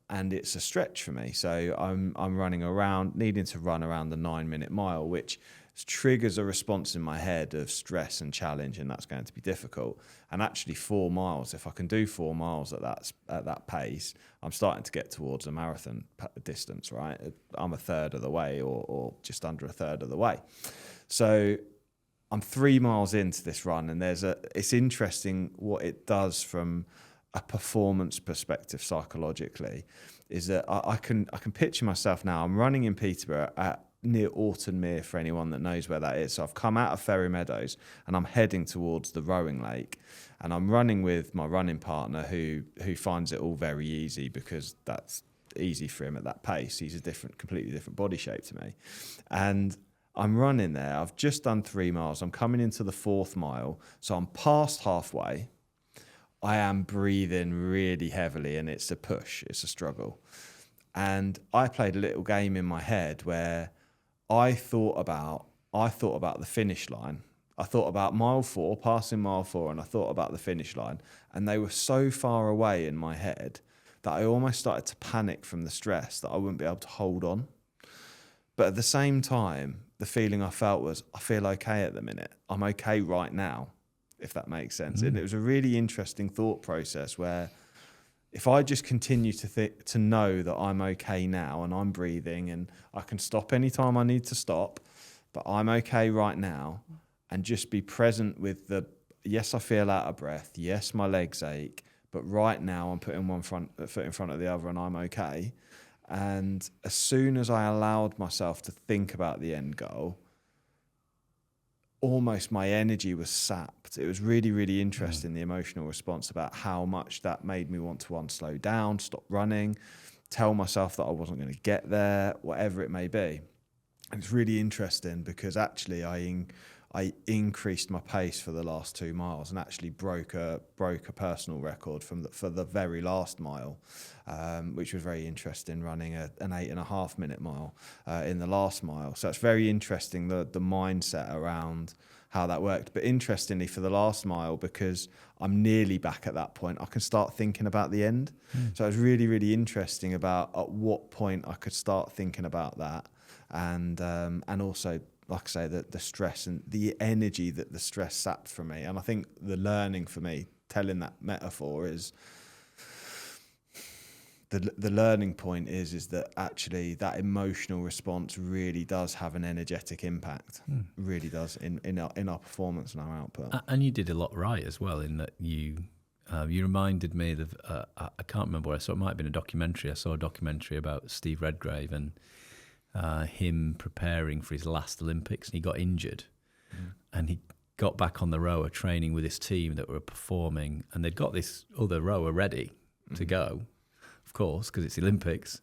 and it's a stretch for me. So I'm running around, needing to run around the 9-minute mile, which triggers a response in my head of stress and challenge, and that's going to be difficult. And actually 4 miles, if I can do 4 miles at that pace, I'm starting to get towards a marathon distance, right? I'm a third of the way, or just under a third of the way. So I'm 3 miles into this run, and it's interesting what it does from a performance perspective psychologically, is that I can picture myself now. I'm running in Peterborough near Orton Mere, for anyone that knows where that is. So I've come out of Ferry Meadows and I'm heading towards the rowing lake, and I'm running with my running partner who finds it all very easy, because that's easy for him at that pace. He's a completely different body shape to me. And I'm running there. I've just done 3 miles. I'm coming into the 4th mile. So I'm past halfway. I am breathing really heavily, and it's a push. It's a struggle. And I played a little game in my head where I thought about the finish line. I thought about mile 4, passing mile 4, and I thought about the finish line. And they were so far away in my head that I almost started to panic from the stress that I wouldn't be able to hold on. But at the same time, the feeling I felt was, I feel okay at the minute. I'm okay right now, if that makes sense. And it was a really interesting thought process where if I just continue to know that I'm okay now and I'm breathing and I can stop anytime I need to stop, but I'm okay right now, and just be present with yes, I feel out of breath. Yes, my legs ache, but right now I'm putting one foot in front of the other and I'm okay. And as soon as I allowed myself to think about the end goal, almost my energy was sapped. It was really, really interesting, the emotional response about how much that made me want to slow down, stop running, tell myself that I wasn't going to get there, whatever it may be. And it's really interesting because actually I increased my pace for the last 2 miles and actually broke a personal record for the very last mile, which was very interesting, running an 8.5 minute mile in the last mile. So it's very interesting, the mindset around how that worked. But interestingly, for the last mile, because I'm nearly back at that point, I can start thinking about the end. So it was really, really interesting about at what point I could start thinking about that, and also like I say, the stress and the energy that the stress sapped from me. And I think the learning for me, telling that metaphor, is the learning point is that actually that emotional response really does have an energetic impact. Really does in our performance and our output. And you did a lot right as well, in that you reminded me of I can't remember where I saw it. Might have been a documentary. I saw a documentary about Steve Redgrave and him preparing for his last Olympics, and he got injured, and he got back on the rower training with his team that were performing, and they'd got this other rower ready to go, of course, because it's the Olympics,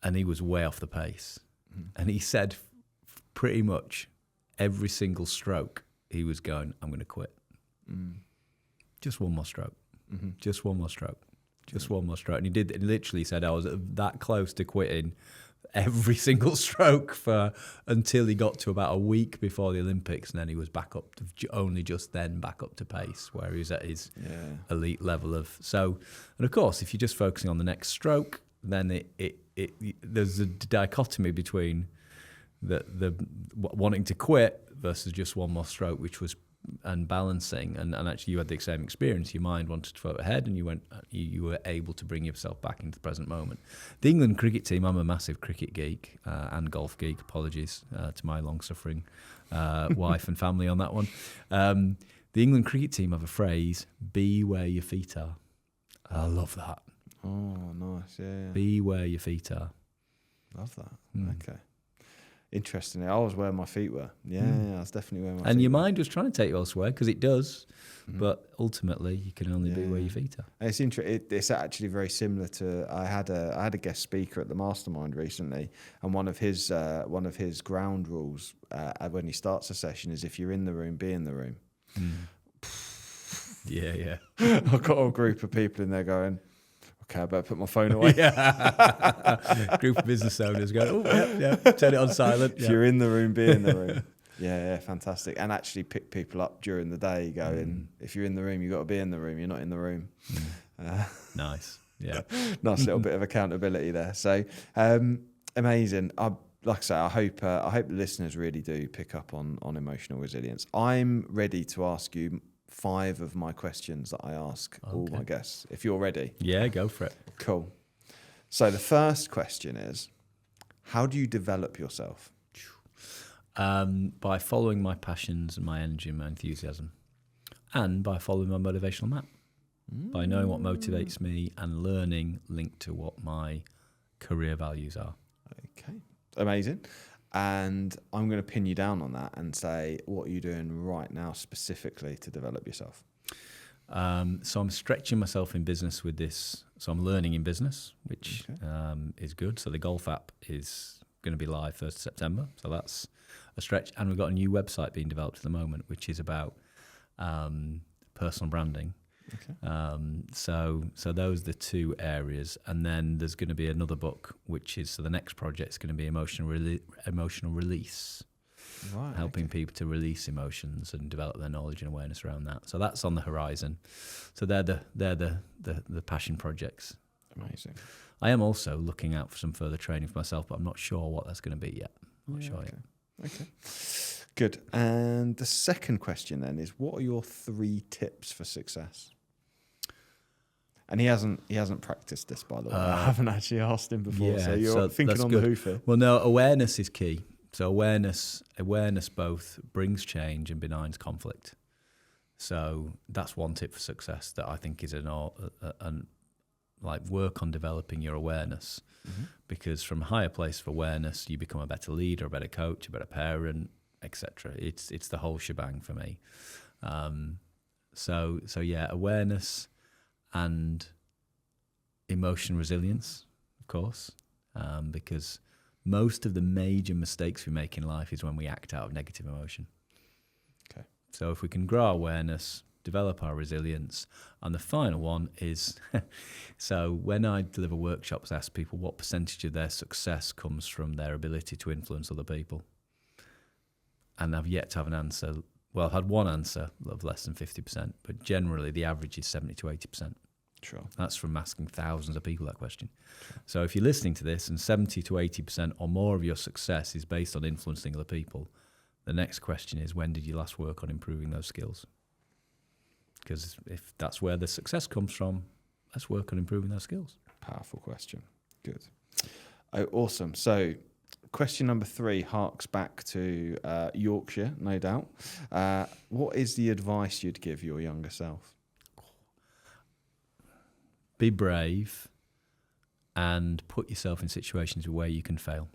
and he was way off the pace. And he said pretty much every single stroke he was going, I'm going to quit. Just one more stroke. Just one more stroke. Just one more stroke. And he literally said, I was that close to quitting every single stroke until he got to about a week before the Olympics, and then he was back up to pace, where he was at his elite level of. So, and of course, if you're just focusing on the next stroke, then there's a dichotomy between the wanting to quit versus just one more stroke, which was and balancing, and actually you had the same experience. Your mind wanted to float ahead, and you were able to bring yourself back into the present moment. The England cricket team, I'm a massive cricket geek and golf geek. Apologies to my long-suffering wife and family on that one. The England cricket team have a phrase, be where your feet are. I love that. Oh, nice, yeah. Be where your feet are. Love that. Okay. Interestingly, I was where my feet were. Yeah, I was definitely where my feet were. And your mind was trying to take you elsewhere, because it does, but ultimately you can only be where your feet are. And it's actually very similar to, I had a guest speaker at the Mastermind recently, and one of his ground rules when he starts a session is, if you're in the room, be in the room. Yeah. I've got a group of people in there going, okay, I better put my phone away. Group of business owners go, turn it on silent. If you're in the room, be in the room. Yeah, fantastic. And actually pick people up during the day going, if you're in the room, you've got to be in the room. You're not in the room. Nice. Yeah. Nice little bit of accountability there. So amazing. Like I say, I hope the listeners really do pick up on emotional resilience. I'm ready to ask you 5 of my questions that I ask all my guests, if you're ready. Yeah, go for it. Cool. So the first question is, how do you develop yourself? By following my passions and my energy and my enthusiasm, and by following my motivational map, by knowing what motivates me and learning linked to what my career values are. Okay, amazing. And I'm going to pin you down on that and say, what are you doing right now specifically to develop yourself? So I'm stretching myself in business with this. So I'm learning in business, which is good. So the golf app is going to be live 1st of September. So that's a stretch. And we've got a new website being developed at the moment, which is about personal branding. Okay. So those are the 2 areas, and then there's going to be another book, which is, so the next project is going to be emotional release, right, helping people to release emotions and develop their knowledge and awareness around that. So that's on the horizon. So they're the passion projects. Amazing. I am also looking out for some further training for myself, but I'm not sure what that's going to be yet. Not sure yet. Okay. Good. And the second question then is, what are your 3 tips for success? And he hasn't practiced this, by the way. I haven't actually asked him before, so you're thinking on the hoof here. Well, no, awareness is key. So awareness both brings change and benigns conflict. So that's one tip for success that I think is like work on developing your awareness, because from a higher place of awareness, you become a better leader, a better coach, a better parent, etc. It's the whole shebang for me. So yeah, awareness and emotion resilience, of course, because most of the major mistakes we make in life is when we act out of negative emotion. Okay. So if we can grow our awareness, develop our resilience, and the final one is, so when I deliver workshops, I ask people what percentage of their success comes from their ability to influence other people. And I've yet to have an answer. Well, I've had one answer of less than 50%, but generally the average is 70 to 80%. Sure. That's from asking thousands of people that question. Sure. So if you're listening to this and 70 to 80% or more of your success is based on influencing other people, the next question is, when did you last work on improving those skills? Because if that's where the success comes from, let's work on improving those skills. Powerful question. Good. Oh, awesome. So question number 3 harks back to Yorkshire, no doubt. What is the advice you'd give your younger self? Be brave and put yourself in situations where you can fail.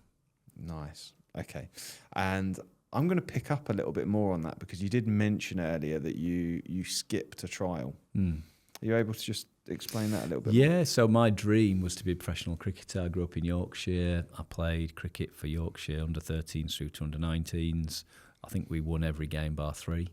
Nice. Okay. And I'm going to pick up a little bit more on that, because you did mention earlier that you skipped a trial. Are you able to just explain that a little bit more? Yeah, so my dream was to be a professional cricketer. I grew up in Yorkshire. I played cricket for Yorkshire under 13s through to under 19s. I think we won every game bar 3.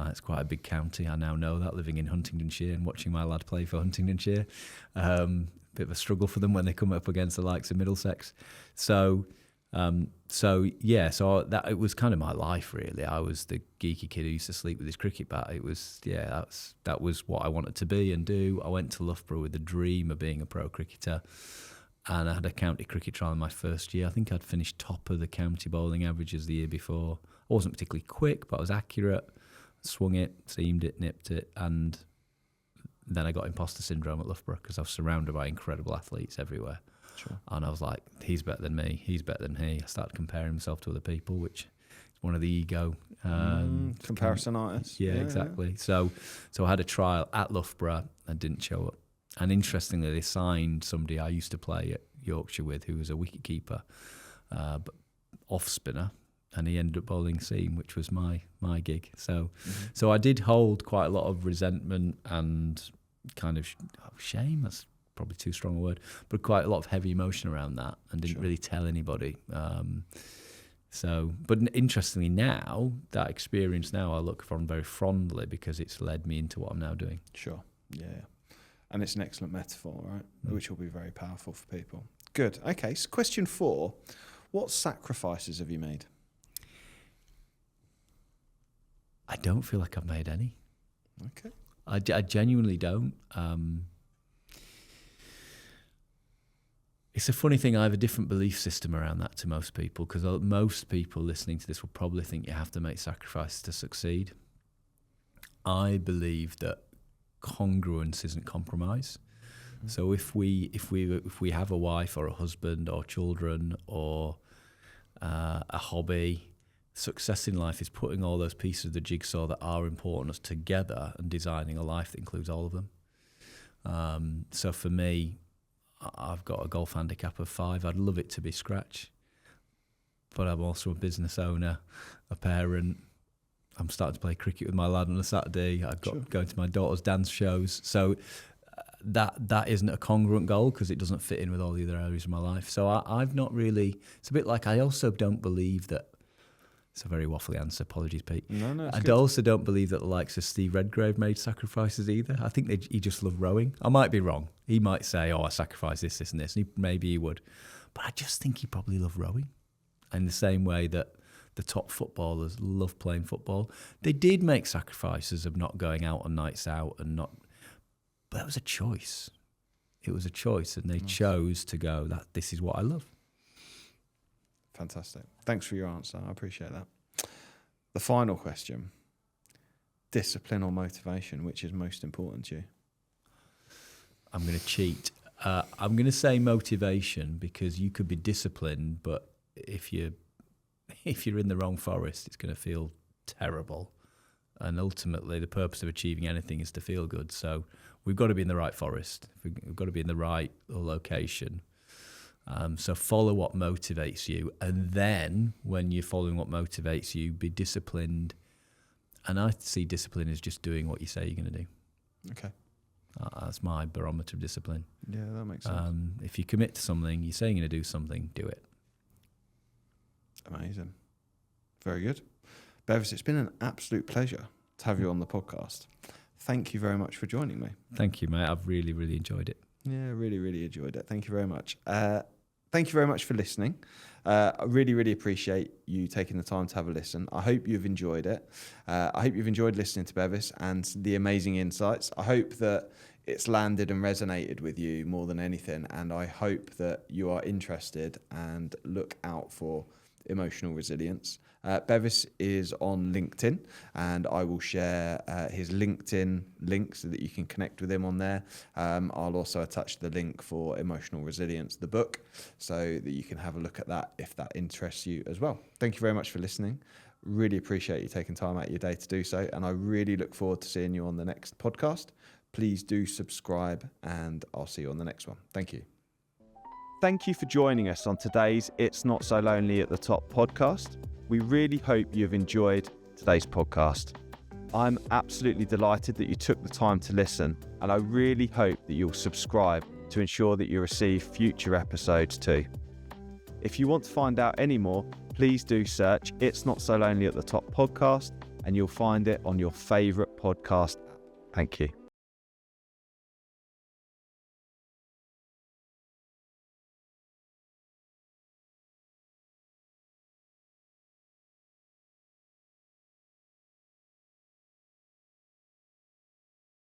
It's quite a big county. I now know that, living in Huntingdonshire and watching my lad play for Huntingdonshire. Bit of a struggle for them when they come up against the likes of Middlesex. So that it was kind of my life, really. I was the geeky kid who used to sleep with his cricket bat. It was, that was what I wanted to be and do. I went to Loughborough with the dream of being a pro cricketer, and I had a county cricket trial in my first year. I think I'd finished top of the county bowling averages the year before. I wasn't particularly quick, but I was accurate. Swung it, seamed it, nipped it, and then I got imposter syndrome at Loughborough because I was surrounded by incredible athletes everywhere. Sure. And I was like, he's better than me, he's better than he. I started comparing myself to other people, which is one of the ego. Comparisonitis. Yeah, exactly. Yeah. So I had a trial at Loughborough and didn't show up. And interestingly, they signed somebody I used to play at Yorkshire with, who was a wicketkeeper, but off spinner. And he ended up bowling seam, which was my gig. So I did hold quite a lot of resentment and kind of shame. That's probably too strong a word, but quite a lot of heavy emotion around that, and didn't really tell anybody. But interestingly now, that experience now I look upon very fondly, because it's led me into what I'm now doing. Sure, yeah. And it's an excellent metaphor, right? Which will be very powerful for people. Good. Okay, so question 4. What sacrifices have you made? I don't feel like I've made any. Okay. I genuinely don't. It's a funny thing. I have a different belief system around that to most people, because most people listening to this will probably think you have to make sacrifices to succeed. I believe that congruence isn't compromise. So if we have a wife or a husband or children or a hobby, success in life is putting all those pieces of the jigsaw that are important together and designing a life that includes all of them. So for me, I've got a golf handicap of 5. I'd love it to be scratch, but I'm also a business owner, a parent. I'm starting to play cricket with my lad on a Saturday. I've got going to my daughter's dance shows. So that isn't a congruent goal, because it doesn't fit in with all the other areas of my life. So I've not really. It's a bit like, I also don't believe that. It's a very waffly answer. Apologies, Pete. No, I also don't believe that the likes of Steve Redgrave made sacrifices either. I think he just loved rowing. I might be wrong. He might say, I sacrificed this, and this. And maybe he would. But I just think he probably loved rowing. In the same way that the top footballers love playing football. They did make sacrifices of not going out on nights out and not... But that was a choice. It was a choice, and they chose to go, this is what I love. Fantastic. Thanks for your answer. I appreciate that. The final question. Discipline or motivation, which is most important to you? I'm going to cheat. I'm going to say motivation, because you could be disciplined, but if you're in the wrong forest, it's going to feel terrible. And ultimately, the purpose of achieving anything is to feel good. So we've got to be in the right forest. We've got to be in the right location. So follow what motivates you, and then when you're following what motivates you, be disciplined. And I see discipline as just doing what you say you're going to do. Okay. That's my barometer of discipline. Yeah, that makes sense. If you commit to something, you're saying you're going to do something, do it. Amazing. Very good. Bevis, it's been an absolute pleasure to have you on the podcast. Thank you very much for joining me. Thank you, mate. I've really, really enjoyed it. Yeah, really, really enjoyed it. Thank you very much. Thank you very much for listening. I really, really appreciate you taking the time to have a listen. I hope you've enjoyed it. I hope you've enjoyed listening to Bevis and the amazing insights. I hope that it's landed and resonated with you more than anything. And I hope that you are interested and look out for emotional resilience. Bevis is on LinkedIn, and I will share his LinkedIn link so that you can connect with him on there. I'll also attach the link for Emotional Resilience, the book, so that you can have a look at that if that interests you as well. Thank you very much for listening. Really appreciate you taking time out of your day to do so, and I really look forward to seeing you on the next podcast. Please do subscribe, and I'll see you on the next one. Thank you. Thank you for joining us on today's It's Not So Lonely at the Top podcast. We really hope you've enjoyed today's podcast. I'm absolutely delighted that you took the time to listen, and I really hope that you'll subscribe to ensure that you receive future episodes too. If you want to find out any more, please do search It's Not So Lonely at the Top podcast, and you'll find it on your favourite podcast app. Thank you.